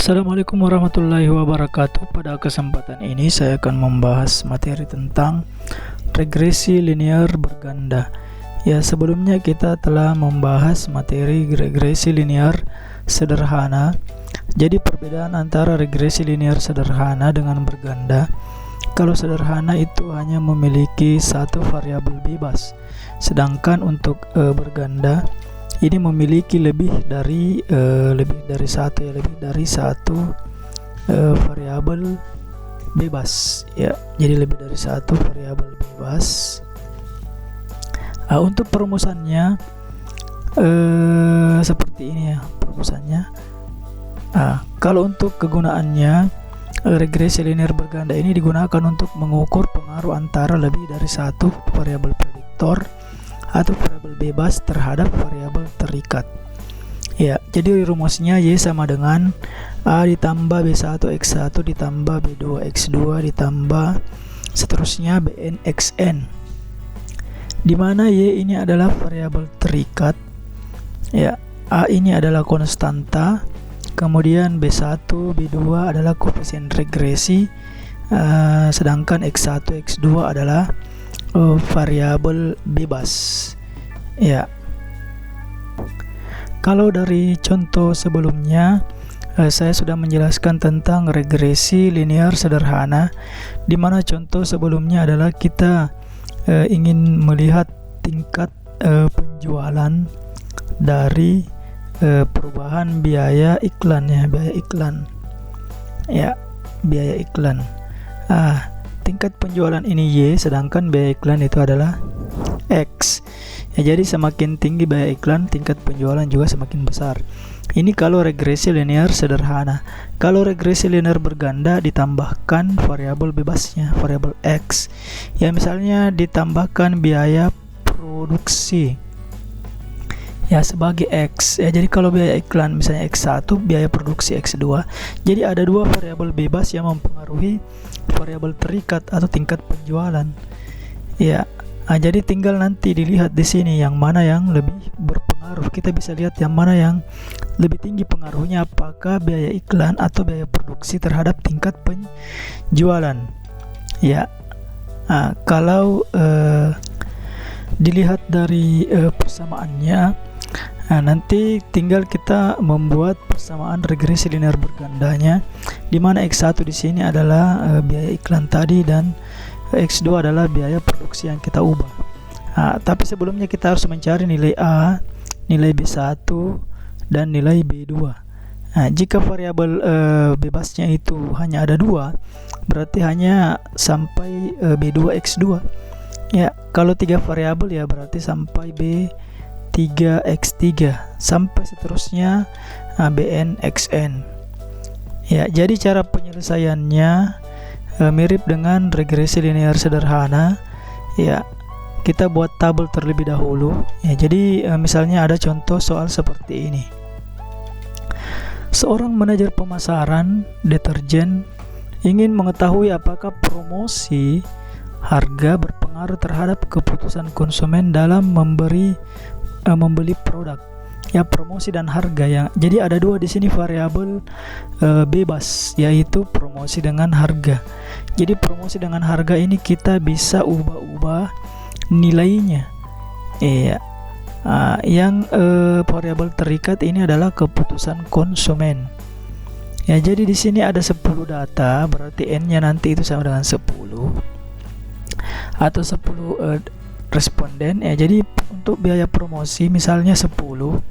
Assalamualaikum warahmatullahi wabarakatuh. Pada kesempatan ini saya akan membahas materi tentang regresi linear berganda. Ya, sebelumnya kita telah membahas materi regresi linear sederhana. Jadi perbedaan antara regresi linear sederhana dengan berganda. Kalau sederhana itu hanya memiliki satu variabel bebas, sedangkan untuk berganda ini memiliki lebih dari satu variabel bebas, ya. Jadi lebih dari satu variabel bebas. Untuk perumusannya seperti ini ya perumusannya. Kalau untuk kegunaannya, regresi linear berganda ini digunakan untuk mengukur pengaruh antara lebih dari satu variabel prediktor atau variabel bebas terhadap variabel terikat. Ya, jadi rumusnya Y sama dengan A ditambah B1 X1 ditambah B2 X2 ditambah seterusnya Bn Xn, di mana Y ini adalah variabel terikat, ya. A ini adalah konstanta, kemudian B1 B2 adalah koefisien regresi, sedangkan X1 X2 adalah variabel bebas, ya. Kalau dari contoh sebelumnya saya sudah menjelaskan tentang regresi linear sederhana, di mana contoh sebelumnya adalah kita ingin melihat tingkat penjualan dari perubahan biaya iklan, ya, biaya iklan. Tingkat penjualan ini Y, sedangkan biaya iklan itu adalah X. Ya, jadi semakin tinggi biaya iklan, tingkat penjualan juga semakin besar. Ini kalau regresi linear sederhana. Kalau regresi linear berganda ditambahkan variabel bebasnya, variabel X. Ya, misalnya ditambahkan biaya produksi, ya, sebagai X. Ya, jadi kalau biaya iklan misalnya X1, biaya produksi X2. Jadi ada dua variabel bebas yang mempengaruhi variabel terikat atau tingkat penjualan. Ya, jadi tinggal nanti dilihat di sini yang mana yang lebih berpengaruh. Kita bisa lihat yang mana yang lebih tinggi pengaruhnya, apakah biaya iklan atau biaya produksi terhadap tingkat penjualan. Ya, kalau dilihat dari persamaannya, nanti tinggal kita membuat persamaan regresi linear bergandanya, di mana X1 di sini adalah biaya iklan tadi dan X2 adalah biaya produksi yang kita ubah. Tapi sebelumnya kita harus mencari nilai A, nilai B1 dan nilai B2. Jika variabel bebasnya itu hanya ada dua, berarti hanya sampai B2 X2. Ya, kalau tiga variabel ya berarti sampai B3 X3 sampai seterusnya Bn Xn. Ya, jadi cara penyelesaiannya mirip dengan regresi linear sederhana. Ya, kita buat tabel terlebih dahulu. Ya, jadi misalnya ada contoh soal seperti ini. Seorang manajer pemasaran deterjen ingin mengetahui apakah promosi harga berpengaruh terhadap keputusan konsumen dalam membeli produk. Ya, promosi dan harga, ya. Jadi ada dua di sini variabel bebas, yaitu promosi dengan harga. Jadi promosi dengan harga ini kita bisa ubah-ubah nilainya. Iya. Yang variabel terikat ini adalah keputusan konsumen. Ya, jadi di sini ada 10 data, berarti N-nya nanti itu sama dengan 10 atau 10 responden. Ya, jadi untuk biaya promosi misalnya 10.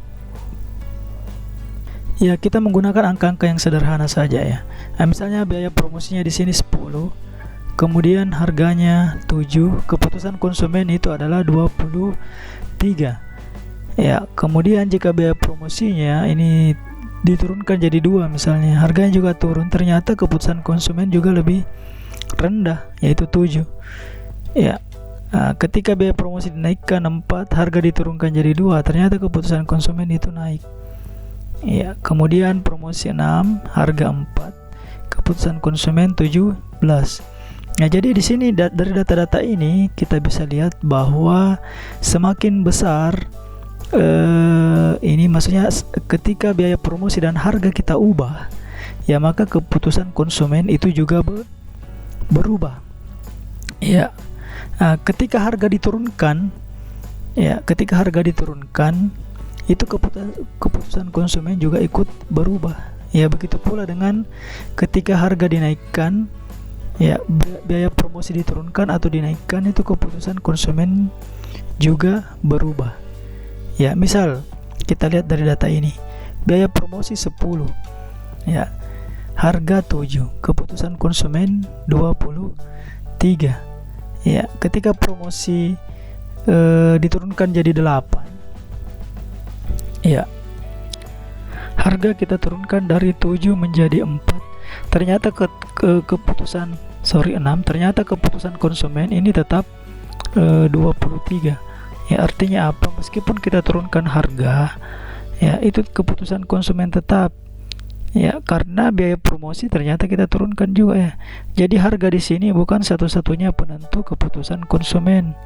Ya, kita menggunakan angka-angka yang sederhana saja, ya. Misalnya biaya promosinya di sini 10, kemudian harganya 7, keputusan konsumen itu adalah 23. Ya, kemudian jika biaya promosinya ini diturunkan jadi 2 misalnya, harganya juga turun, ternyata keputusan konsumen juga lebih rendah, yaitu 7. Ya, ketika biaya promosi dinaikkan 4, harga diturunkan jadi 2, ternyata keputusan konsumen itu naik. Ya, kemudian promosi 6, harga 4, keputusan konsumen 17. Nah, jadi di sini dari data-data ini kita bisa lihat bahwa semakin besar ini maksudnya ketika biaya promosi dan harga kita ubah, ya maka keputusan konsumen itu juga berubah. Ya, ketika harga diturunkan, itu keputusan konsumen juga ikut berubah. Ya, begitu pula dengan ketika harga dinaikkan, ya biaya promosi diturunkan atau dinaikkan, itu keputusan konsumen juga berubah. Ya, misal kita lihat dari data ini, biaya promosi 10, ya harga 7, keputusan konsumen 23. Ya, ketika promosi diturunkan jadi 8, ya harga kita turunkan dari 7 menjadi 4. Ternyata keputusan 6, ternyata keputusan konsumen ini tetap 23. Ya, artinya apa? Meskipun kita turunkan harga, ya itu keputusan konsumen tetap. Ya, karena biaya promosi ternyata kita turunkan juga ya. Jadi harga di sini bukan satu-satunya penentu keputusan konsumen.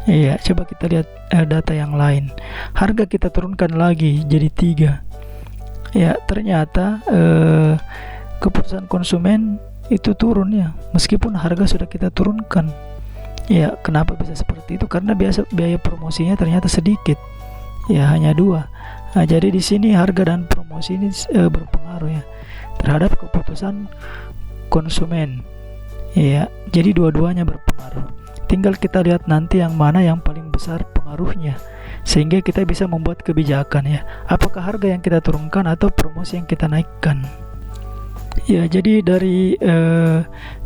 Iya, coba kita lihat data yang lain. Harga kita turunkan lagi jadi 3. Ya, ternyata keputusan konsumen itu turun ya, meskipun harga sudah kita turunkan. Ya, kenapa bisa seperti itu? Karena biaya promosinya ternyata sedikit. Ya, hanya 2. Nah, jadi di sini harga dan promosi ini berpengaruh ya terhadap keputusan konsumen. Ya, jadi dua-duanya berpengaruh. Tinggal kita lihat nanti yang mana yang paling besar pengaruhnya, sehingga kita bisa membuat kebijakan ya. Apakah harga yang kita turunkan atau promosi yang kita naikkan? Ya, jadi dari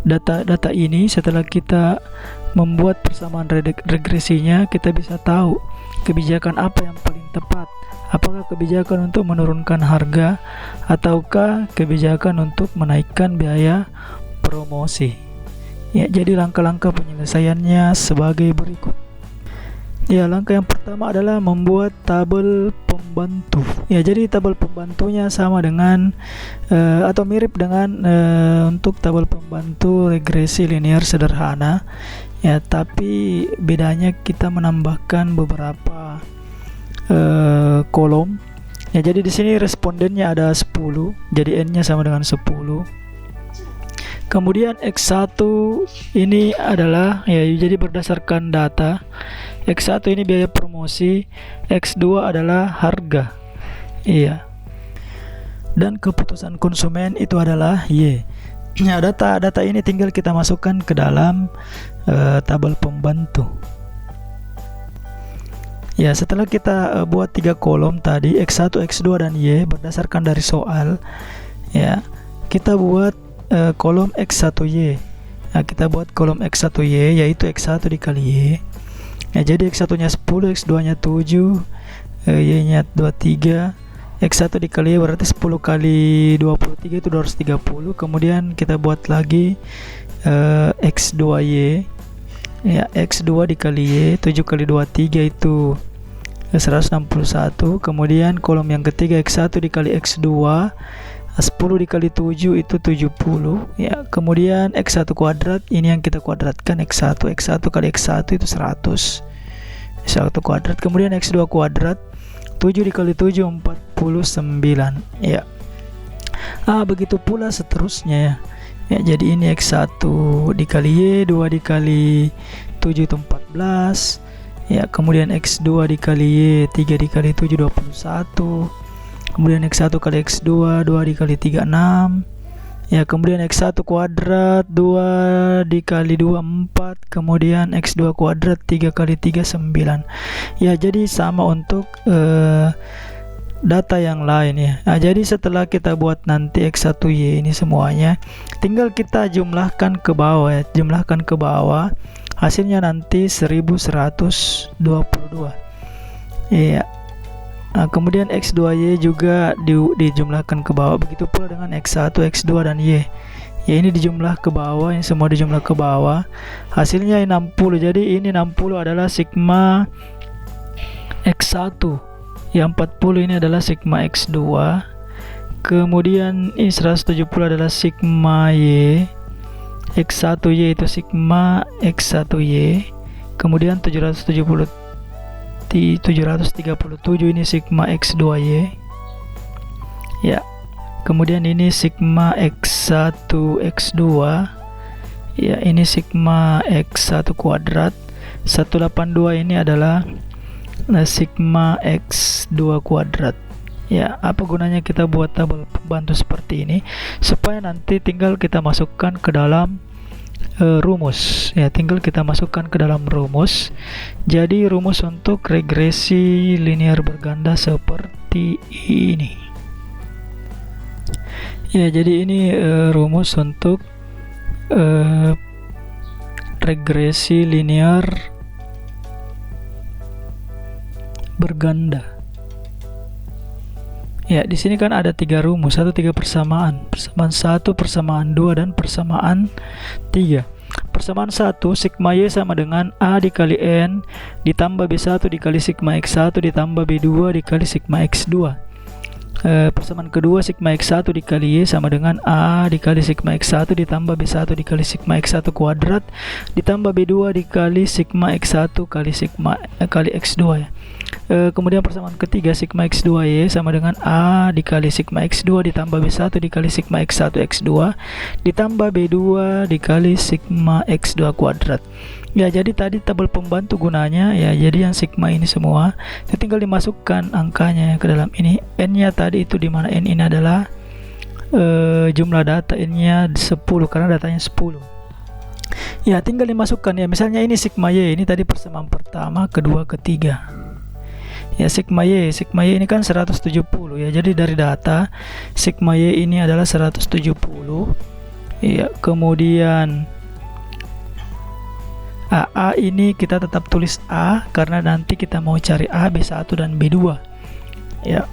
data-data ini, setelah kita membuat persamaan regresinya, kita bisa tahu kebijakan apa yang paling tepat. Apakah kebijakan untuk menurunkan harga ataukah kebijakan untuk menaikkan biaya promosi? Ya, jadi langkah-langkah penyelesaiannya sebagai berikut. Ya, langkah yang pertama adalah membuat tabel pembantu. Ya, jadi tabel pembantunya sama dengan atau mirip dengan untuk tabel pembantu regresi linear sederhana. Ya, tapi bedanya kita menambahkan beberapa kolom. Ya, jadi di sini respondennya ada 10, jadi n-nya sama dengan 10. Kemudian X1 ini adalah ya, jadi berdasarkan data. X1 ini biaya promosi, X2 adalah harga. Iya. Dan keputusan konsumen itu adalah Y. Ya, data ini tinggal kita masukkan ke dalam tabel pembantu. Ya, setelah kita buat 3 kolom tadi, X1, X2 dan Y berdasarkan dari soal, ya kita buat kolom X1Y. Nah, kita buat kolom X1Y yaitu X1 dikali Y. Ya, jadi X1 nya 10, X2 nya 7, Y nya 23. X1 dikali Y berarti 10 kali 23 itu 230. Kemudian kita buat lagi X2Y. Ya, X2 dikali Y, 7 kali 23 itu 161. Kemudian kolom yang ketiga X1 dikali X2, 10 dikali 7 itu 70. Ya, kemudian X1 kuadrat, ini yang kita kuadratkan X1 kali X1 itu 100. X1 kuadrat. Kemudian X2 kuadrat, 7 dikali 7 49. Ya. Begitu pula seterusnya ya. Ya, jadi ini X1 dikali Y, 2 dikali 7 itu 14. Ya, kemudian X2 dikali Y, 3 dikali 7 21. Kemudian X1 kali X2, 2 dikali 3 6. Ya, kemudian X1 kuadrat, 2 dikali 2 4. Kemudian X2 kuadrat, 3 kali 3 9. Ya, jadi sama untuk data yang lain ya. Nah, jadi setelah kita buat nanti X1Y ini semuanya, tinggal kita jumlahkan ke bawah ya. Jumlahkan ke bawah, hasilnya nanti 1122. Ya. Nah, kemudian X2Y juga dijumlahkan ke bawah. Begitu pula dengan X1, X2 dan Y. Ya, ini dijumlah ke bawah, ini semua dijumlah ke bawah. Hasilnya 60. Jadi ini 60 adalah sigma X1. Yang 40 ini adalah sigma X2. Kemudian ini 170 adalah sigma Y. X1Y itu sigma X1Y. Kemudian 737 ini sigma X2Y. Ya. kemudian ini sigma X1 X2, ya ini sigma X1 kuadrat. 182 ini adalah sigma X2 kuadrat. Ya, apa gunanya kita buat tabel pembantu seperti ini? Supaya nanti tinggal kita masukkan ke dalam rumus. Ya, tinggal kita masukkan ke dalam rumus. Jadi rumus untuk regresi linear berganda seperti ini. Ya, jadi ini rumus untuk regresi linear berganda. Ya, di sini kan ada 3 rumus atau 3 persamaan. Persamaan 1, persamaan 2, dan persamaan 3. Persamaan 1, sigma Y sama dengan A dikali N ditambah B1 dikali sigma X1 ditambah B2 dikali sigma X2. Persamaan kedua, sigma X1 dikali Y sama dengan A dikali sigma X1 ditambah B1 dikali sigma X1 kuadrat ditambah B2 dikali sigma X1 kali sigma kali X2 ya. Kemudian persamaan ketiga, sigma X2Y sama dengan A dikali sigma X2 ditambah B1 dikali sigma X1 X2 ditambah B2 dikali sigma X2 kuadrat. Ya, jadi tadi tabel pembantu gunanya ya, jadi yang sigma ini semua tinggal dimasukkan angkanya ke dalam ini. N-nya tadi itu, dimana N ini adalah jumlah data, N-nya 10 karena datanya 10. Ya, tinggal dimasukkan ya. Misalnya ini sigma Y, ini tadi persamaan pertama, kedua, ketiga. Ya, sigma Y ini kan 170 ya. Jadi dari data sigma Y ini adalah 170. Ya, kemudian A ini kita tetap tulis A karena nanti kita mau cari A, B1 dan B2. Ya.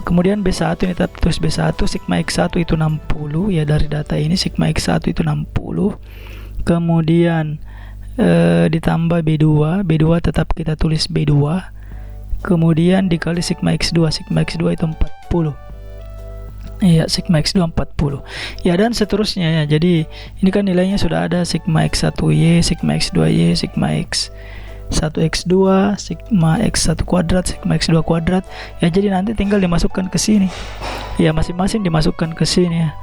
Kemudian B1 ini tetap tulis B1, sigma X1 itu 60 ya, dari data ini sigma X1 itu 60. Kemudian ditambah B2 tetap kita tulis B2. Kemudian dikali sigma X2 itu 40. Iya, sigma X2 40. Ya, dan seterusnya ya. Jadi ini kan nilainya sudah ada, sigma X1Y, sigma X2Y, sigma X1 X2, sigma X1 kuadrat, sigma X2 kuadrat. Ya, jadi nanti tinggal dimasukkan ke sini. Ya, masing-masing dimasukkan ke sini ya.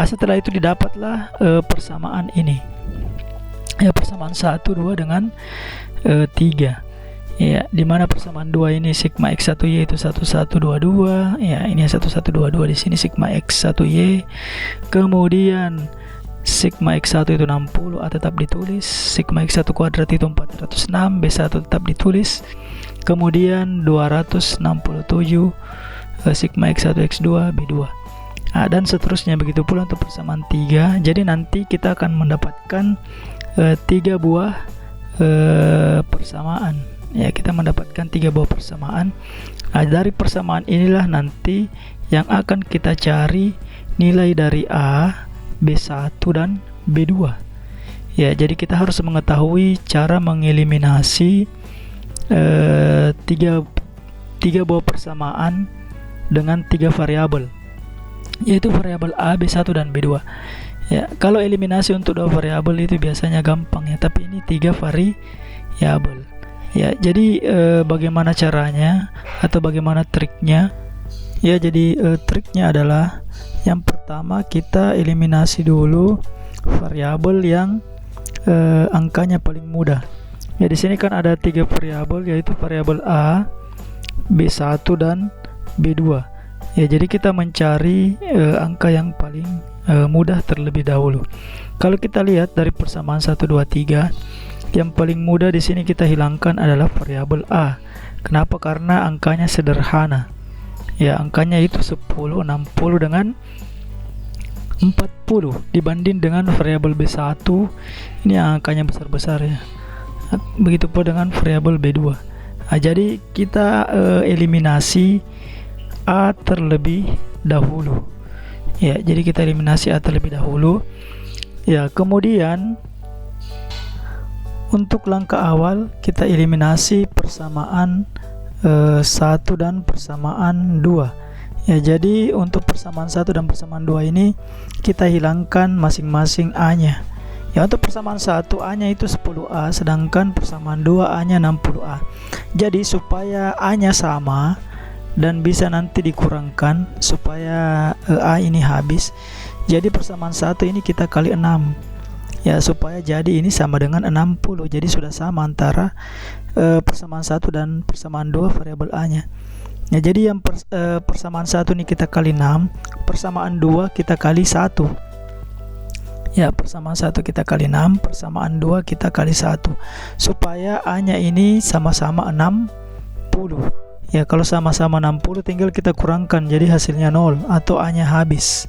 Setelah itu didapatlah persamaan ini. Ya, persamaan 1, 2 dengan 3. Ya, dimana persamaan 2 ini sigma X1Y itu 1122. Ya, ini 1122, di sini sigma X1Y. Kemudian sigma X1 itu 60, A tetap ditulis. Sigma X1 kuadrat itu 406, B1 tetap ditulis. Kemudian 267 sigma X1 X2 B2. Dan seterusnya, begitu pula untuk persamaan 3. Jadi nanti kita akan mendapatkan 3 buah persamaan. Ya, kita mendapatkan 3 buah persamaan. Dari persamaan inilah nanti yang akan kita cari nilai dari A, B1 dan B2. Ya, jadi kita harus mengetahui cara mengeliminasi 3 buah persamaan dengan 3 variabel, yaitu variabel A, B1 dan B2. Ya, kalau eliminasi untuk 2 variabel itu biasanya gampang ya, tapi ini 3 variabel. Ya, jadi bagaimana caranya atau bagaimana triknya? Ya, jadi triknya adalah yang pertama kita eliminasi dulu variabel yang angkanya paling mudah. Ya, di sini kan ada 3 variabel, yaitu variabel A, B1 dan B2. Ya, jadi kita mencari angka yang paling mudah terlebih dahulu. Kalau kita lihat dari persamaan 1, 2, 3, yang paling mudah di sini kita hilangkan adalah variabel A. Kenapa? Karena angkanya sederhana. Ya, angkanya itu 10, 60 dengan 40 dibanding dengan variabel B1. Ini angkanya besar-besar ya. Begitu pula dengan variabel B2. Jadi kita eliminasi A terlebih dahulu. Ya, jadi kita eliminasi A terlebih dahulu. Ya, kemudian untuk langkah awal kita eliminasi persamaan 1 dan persamaan 2. Ya, jadi untuk persamaan 1 dan persamaan 2 ini kita hilangkan masing-masing A-nya. Ya, untuk persamaan 1 A-nya itu 10A, sedangkan persamaan 2 A-nya 60A. Jadi supaya A-nya sama dan bisa nanti dikurangkan supaya A ini habis. Jadi persamaan 1 ini kita kali 6 ya, supaya jadi ini sama dengan 60. Jadi sudah sama antara persamaan 1 dan persamaan 2 variabel A nya ya. Jadi yang persamaan 1 ini kita kali 6, persamaan 2 kita kali 1 ya. Persamaan 1 kita kali 6, persamaan 2 kita kali 1, supaya A nya ini sama-sama 60 ya. Kalau sama-sama 60 tinggal kita kurangkan, jadi hasilnya 0 atau A nya habis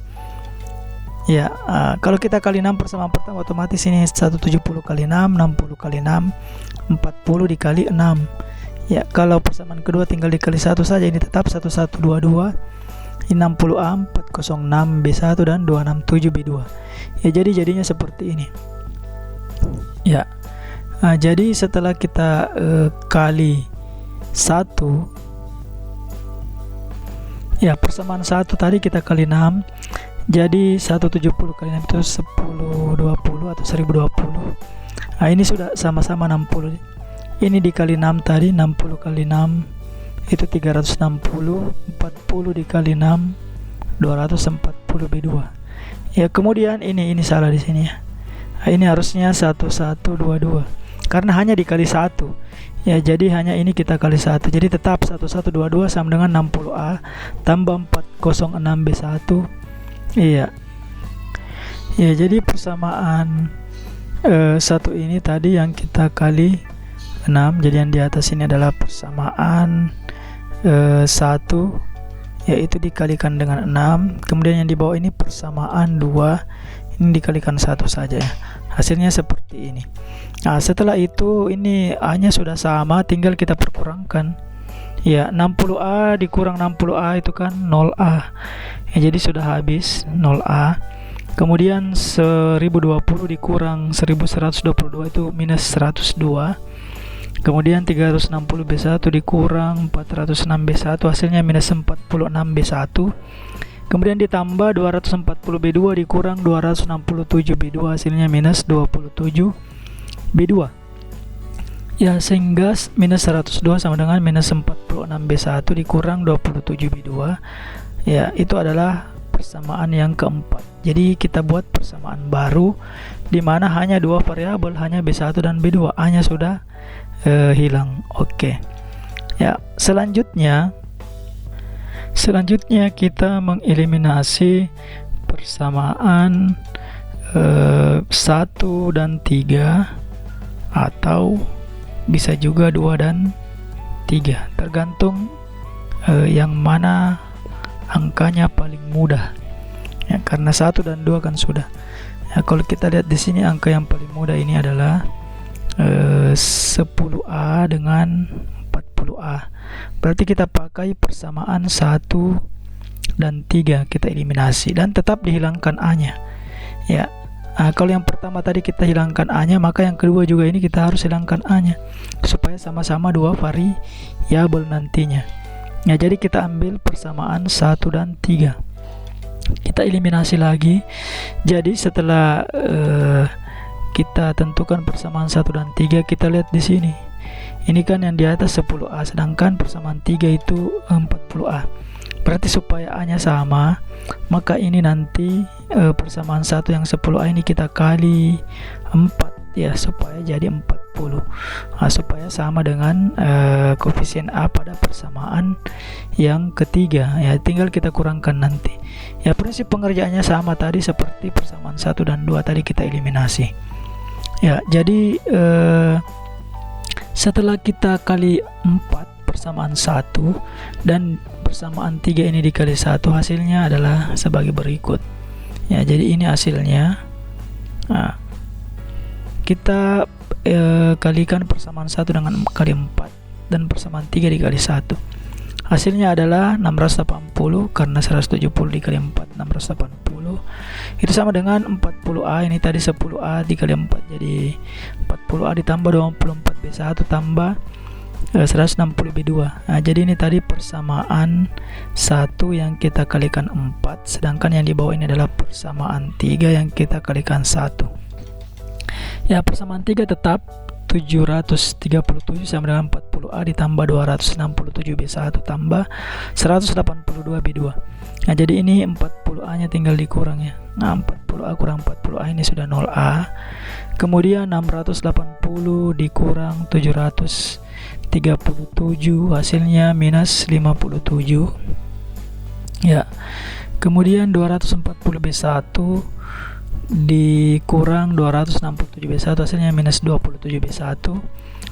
ya. Kalau kita kali 6 persamaan pertama, otomatis ini 170 kali 6, 60 kali 6, 40 dikali 6 ya. Kalau persamaan kedua tinggal dikali 1 saja, ini tetap 1122, 60A, 406B1 dan 267B2 ya. Jadi jadinya seperti ini ya. Jadi setelah kita kali 1 ya, persamaan 1 tadi kita kali 6, jadi 170 kali 6 itu 1020 atau 1020. Ini sudah sama-sama 60. Ini dikali 6 tadi, 60 kali 6 itu 360, 40 dikali 6 240B2 ya. Kemudian ini salah di sini ya. Ini harusnya 1122 karena hanya dikali 1 ya. Jadi hanya ini kita kali 1, jadi tetap 1122 sama dengan 60A tambah 406B1 iya ya. Jadi persamaan 1 ini tadi yang kita kali 6, jadi yang di atas ini adalah persamaan 1 yaitu dikalikan dengan 6, kemudian yang di bawah ini persamaan 2 ini dikalikan 1 saja ya. Hasilnya seperti ini. Setelah itu ini A nya sudah sama, tinggal kita perkurangkan ya. 60A dikurang 60A itu kan 0A ya, jadi sudah habis 0A. Kemudian 1020 dikurang 1122 itu minus 102. Kemudian 360B1 dikurang 406B1, hasilnya minus 46B1. Kemudian ditambah 240B2 dikurang 267B2, hasilnya minus 27B2 ya. Sehingga minus 102 sama dengan minus 46B1 dikurang 27B2 ya. Itu adalah persamaan yang keempat. Jadi kita buat persamaan baru di mana hanya dua variabel, hanya B1 dan B2. A nya sudah hilang. Oke ya. Selanjutnya kita mengeliminasi persamaan 1 dan 3 atau bisa juga 2 dan 3, tergantung yang mana angkanya paling mudah ya, karena 1 dan 2 kan sudah ya. Kalau kita lihat di sini angka yang paling mudah ini adalah 10A dengan 40A. Berarti kita pakai persamaan 1 dan 3, kita eliminasi dan tetap dihilangkan A nya ya. Kalau yang pertama tadi kita hilangkan A nya, maka yang kedua juga ini kita harus hilangkan A nya supaya sama-sama dua variabel nantinya ya. Jadi kita ambil persamaan 1 dan 3, kita eliminasi lagi. Jadi setelah kita tentukan persamaan 1 dan 3, kita lihat di sini. Ini kan yang di atas 10A, sedangkan persamaan 3 itu 40A. Berarti supaya A nya sama, maka ini nanti persamaan 1 yang 10A ini kita kali 4 ya, supaya jadi 40. Supaya sama dengan koefisien A pada persamaan yang ketiga ya. Tinggal kita kurangkan nanti ya. Prinsip pengerjaannya sama tadi seperti persamaan 1 dan 2 tadi kita eliminasi ya. Jadi setelah kita kali 4 persamaan 1 dan persamaan 3 ini dikali 1, hasilnya adalah sebagai berikut ya. Jadi ini hasilnya. Kita kalikan persamaan 1 dengan kali 4 dan persamaan 3 dikali 1, hasilnya adalah 680 karena 170 dikali 4 680 itu sama dengan 40A. Ini tadi 10A dikali 4, jadi 40A ditambah 24B1 tambah 160B2. Jadi ini tadi persamaan 1 yang kita kalikan 4, sedangkan yang di bawah ini adalah persamaan 3 yang kita kalikan 1 ya. Persamaan 3 tetap 737 sama dengan 40A 40A ditambah 267B1 tambah 182B2. Nah, jadi ini 40A nya tinggal dikurang ya. Nah, 40A kurang 40A ini sudah 0A. Kemudian 680 dikurang 737 hasilnya minus 57 ya. Kemudian 240B1 dikurang 267B1 hasilnya minus 27B1.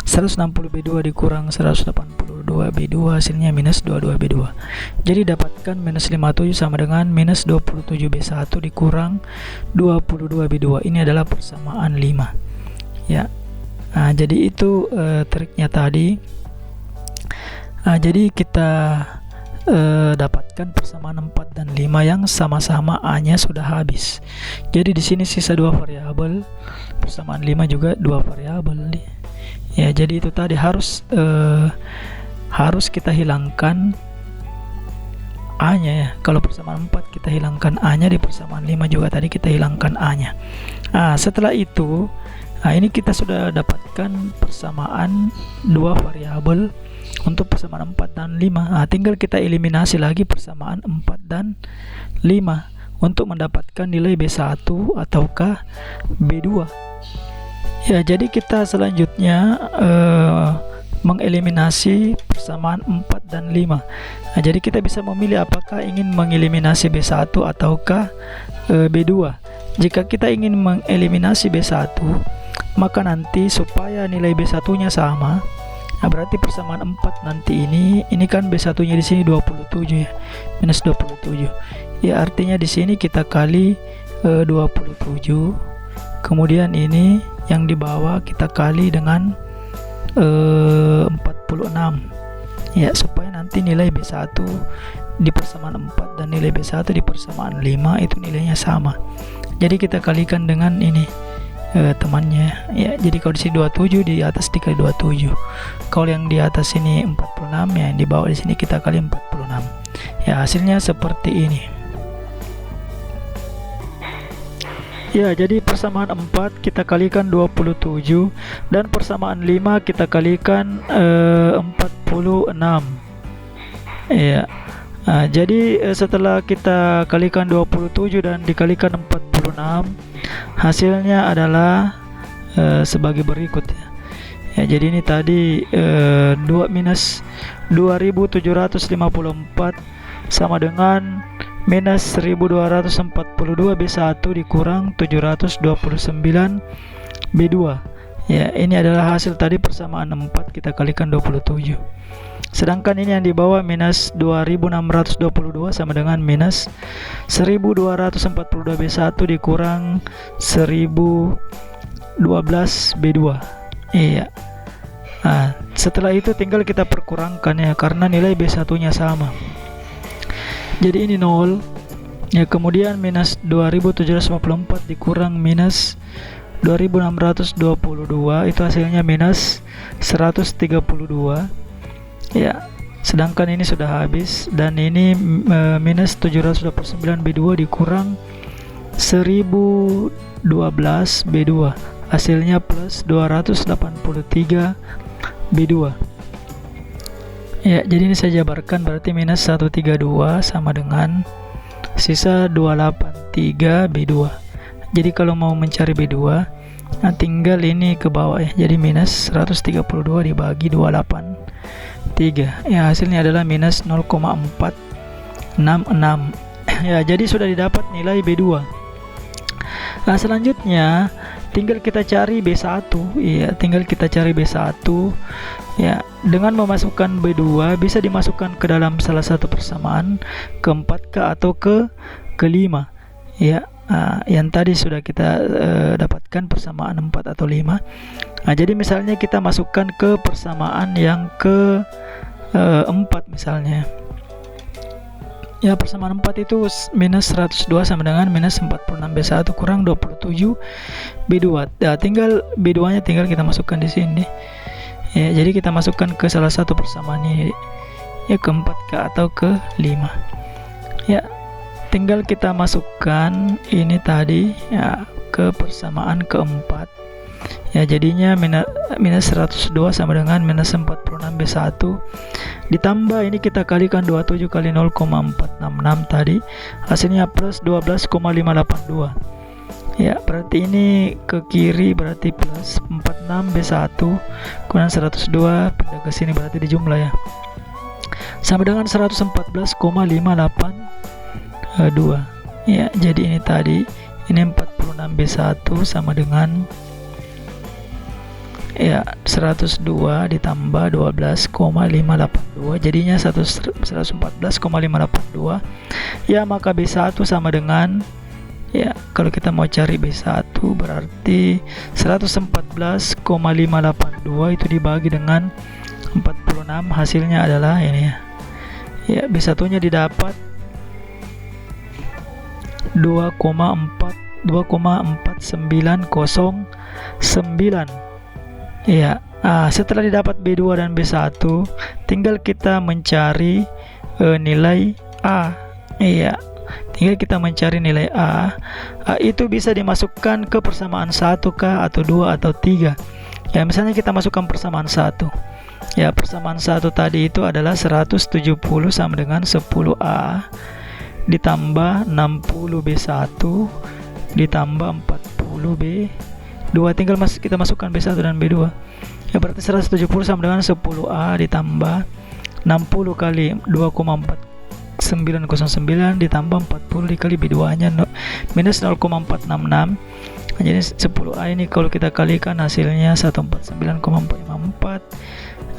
160B2 dikurang 182B2 hasilnya minus 22B2. Jadi dapatkan minus 57 sama dengan minus 27B1 dikurang 22B2. Ini adalah persamaan 5 ya. Nah, jadi itu triknya tadi. Jadi kita dapatkan persamaan 4 dan 5 yang sama-sama A-nya sudah habis. Jadi di sini sisa 2 variabel, persamaan 5 juga 2 variabel ya. Jadi itu tadi harus kita hilangkan A-nya ya. Kalau persamaan 4 kita hilangkan A-nya, di persamaan 5 juga tadi kita hilangkan A-nya. Setelah itu ini kita sudah dapatkan persamaan 2 variabel untuk persamaan 4 dan 5. Tinggal kita eliminasi lagi persamaan 4 dan 5 untuk mendapatkan nilai B1 ataukah B2 ya. Jadi kita selanjutnya mengeliminasi persamaan 4 dan 5. Jadi kita bisa memilih apakah ingin mengeliminasi B1 ataukah B2. Jika kita ingin mengeliminasi B1, maka nanti supaya nilai B1 nya sama, berarti persamaan 4 nanti ini kan B1 nya di sini 27 ya, minus 27 ya, artinya di sini kita kali 27, kemudian ini yang di bawah kita kali dengan 46 ya, supaya nanti nilai B1 di persamaan 4 dan nilai B1 di persamaan 5 itu nilainya sama. Jadi kita kalikan dengan ini temannya ya. Jadi kalau di sini 27, di atas dikali 27. Kalau yang di atas ini 46 ya, yang di bawah di sini kita kali 46 ya, hasilnya seperti ini ya. Jadi persamaan 4 kita kalikan 27 dan persamaan 5 kita kalikan 46 ya. Jadi setelah kita kalikan 27 dan dikalikan 46, hasilnya adalah sebagai berikut ya. Jadi ini tadi 2 minus 2754 sama dengan minus 1242 B1 dikurang 729 B2 ya. Ini adalah hasil tadi persamaan 4 kita kalikan 27. Sedangkan ini yang di bawah minus 2622 sama dengan minus 1242 B1 dikurang 1012 B2 iya. Setelah itu tinggal kita perkurangkan ya, karena nilai B1 nya sama. Jadi ini 0 ya, kemudian minus 2754 dikurang minus 2622 itu hasilnya minus 132 ya. Sedangkan ini sudah habis dan ini minus 729 B2 dikurang 1012 B2 hasilnya plus 283 B2 ya. Jadi ini saya jabarkan, berarti minus 132 sama dengan sisa 283 B2. Jadi kalau mau mencari B2, tinggal ini ke bawah ya. Jadi minus 132 dibagi 283 ya, hasilnya adalah minus 0,466 ya. Jadi sudah didapat nilai B2. Selanjutnya tinggal kita cari B1 ya, tinggal kita cari B1 ya. Dengan memasukkan B2 bisa dimasukkan ke dalam salah satu persamaan, ke 4K atau ke 5 ya. Yang tadi sudah kita dapatkan persamaan 4 atau 5. Jadi misalnya kita masukkan ke persamaan yang ke 4 misalnya ya. Persamaan 4 itu minus 102 sama dengan minus 46 B1 kurang 27 B2 ya. Tinggal B2 nya tinggal kita masukkan di sini ya. Jadi kita masukkan ke salah satu persamaan ini ya, ke 4K atau ke 5 ya. Tinggal kita masukkan ini tadi ya ke persamaan keempat Ya, jadinya minus 102 sama dengan minus 46 B1 ditambah ini kita kalikan 27 kali 0,466 tadi, hasilnya plus 12,582. Ya, berarti ini ke kiri berarti plus 46 B1 kurang 102 pindah ke sini berarti dijumlah ya. Sama dengan 114,582. Ya, jadi ini tadi ini 46 B1 sama dengan ya 102 ditambah 12,582 jadinya 114,582. Ya, maka B1 sama dengan ya, kalau kita mau cari B1 berarti 114,582 itu dibagi dengan 46, hasilnya adalah ini ya. Ya, B1 nya didapat 2,4909. Ya, setelah didapat B2 dan B1, tinggal kita mencari nilai A. Iya, tinggal kita mencari nilai A. Itu bisa dimasukkan ke persamaan 1 kah, atau 2 atau 3. Ya, misalnya kita masukkan persamaan 1. Ya, persamaan 1 tadi itu adalah 170 sama dengan 10A ditambah 60 B1 ditambah 40 B2. Tinggal kita masukkan B1 dan B2. Ya, berarti 170 sama dengan 10A ditambah 60 kali 2,4909 ditambah 40 dikali B2 nya minus 0,466. Jadi 10A ini kalau kita kalikan hasilnya 149,454.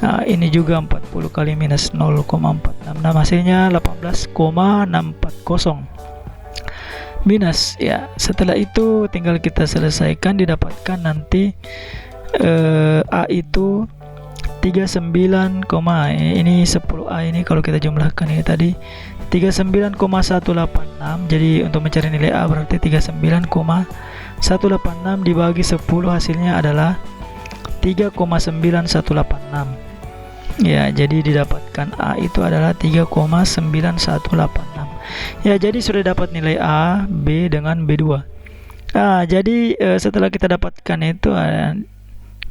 Ini juga 40 kali minus 0,466 hasilnya 18,640 minus. Ya, setelah itu tinggal kita selesaikan, didapatkan nanti A itu 39, ini 10A ini kalau kita jumlahkan ini tadi 39,186. Jadi untuk mencari nilai A berarti 39,186 dibagi 10 hasilnya adalah 3,9186. Ya, jadi didapatkan A itu adalah 3,9186. Ya, jadi sudah dapat nilai A, B dengan B2. Jadi setelah kita dapatkan itu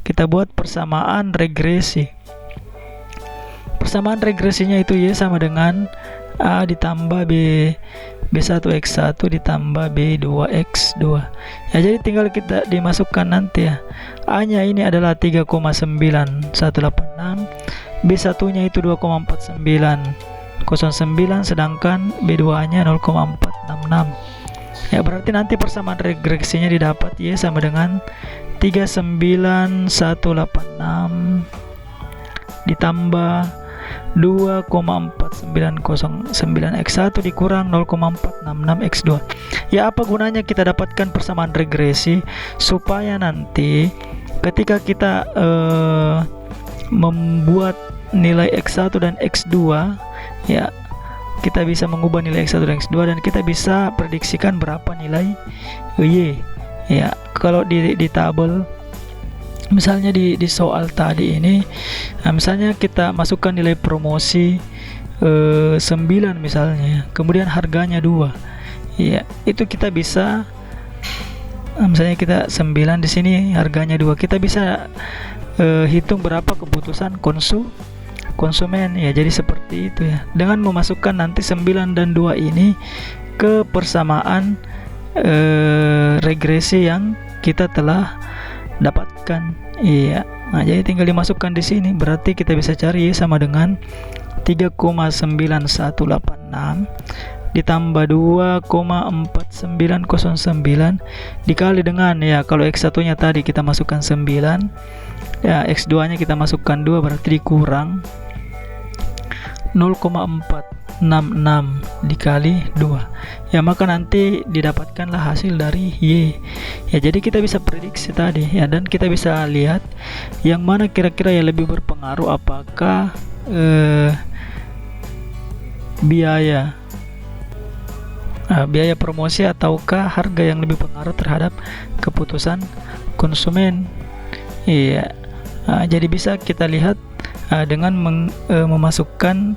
kita buat persamaan regresi. Persamaan regresinya itu Y sama dengan A ditambah B1 X1 ditambah B2 X2. Ya, jadi tinggal kita dimasukkan nanti ya. A nya ini adalah 3,9186, B1 nya itu 2,4909, sedangkan B2 nya 0,466. Ya, berarti nanti persamaan regresinya didapat Y sama dengan 39186 ditambah 2,4909 X1 dikurang 0,466 X2. Ya, apa gunanya kita dapatkan persamaan regresi? Supaya nanti ketika kita membuat nilai X1 dan X2, ya, kita bisa mengubah nilai X1 dan X2 dan kita bisa prediksikan berapa nilai Y. Ya, kalau di tabel misalnya di soal tadi ini, misalnya kita masukkan nilai promosi 9 misalnya, kemudian harganya 2. Ya, itu kita bisa misalnya kita 9 di sini harganya 2. Kita bisa hitung berapa kebutuhan konsumen. Ya, jadi seperti itu ya. Dengan memasukkan nanti 9 dan 2 ini ke persamaan regresi yang kita telah dapatkan. Iya. Nah, jadi tinggal dimasukkan di sini. Berarti kita bisa cari sama dengan 3,9186 ditambah 2,4909 dikali dengan, ya, kalau X1 nya tadi kita masukkan 9, ya, X2 nya kita masukkan 2, berarti dikurang 0,466 dikali 2. Ya, maka nanti didapatkanlah hasil dari Y. Ya, jadi kita bisa prediksi tadi ya, dan kita bisa lihat yang mana kira-kira yang lebih berpengaruh, apakah biaya promosi ataukah harga yang lebih pengaruh terhadap keputusan konsumen. Iya. Jadi bisa kita lihat dengan memasukkan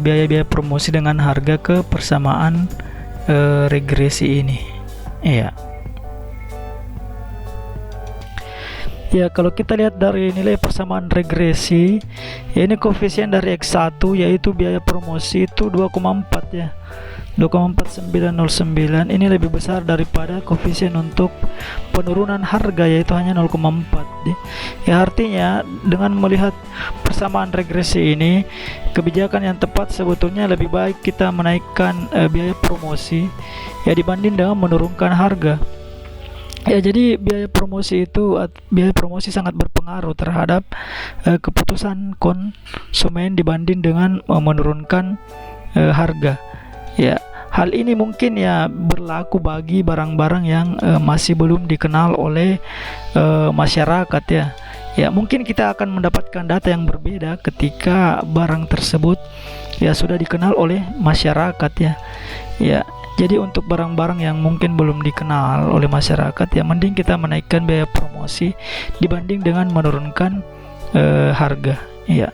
biaya-biaya promosi dengan harga ke persamaan regresi ini. Iya. Ya, kalau kita lihat dari nilai persamaan regresi, ya ini koefisien dari X1 yaitu biaya promosi itu 2,4 ya. 2,4909 ini lebih besar daripada koefisien untuk penurunan harga yaitu hanya 0,4 ya. Artinya dengan melihat persamaan regresi ini, kebijakan yang tepat sebetulnya lebih baik kita menaikkan biaya promosi ya dibanding dengan menurunkan harga. Ya, jadi biaya promosi sangat berpengaruh terhadap keputusan konsumen dibanding dengan menurunkan harga. Ya, hal ini mungkin ya berlaku bagi barang-barang yang masih belum dikenal oleh masyarakat ya. Ya, mungkin kita akan mendapatkan data yang berbeda ketika barang tersebut ya sudah dikenal oleh masyarakat ya. Ya, jadi untuk barang-barang yang mungkin belum dikenal oleh masyarakat ya mending kita menaikkan biaya promosi dibanding dengan menurunkan harga ya.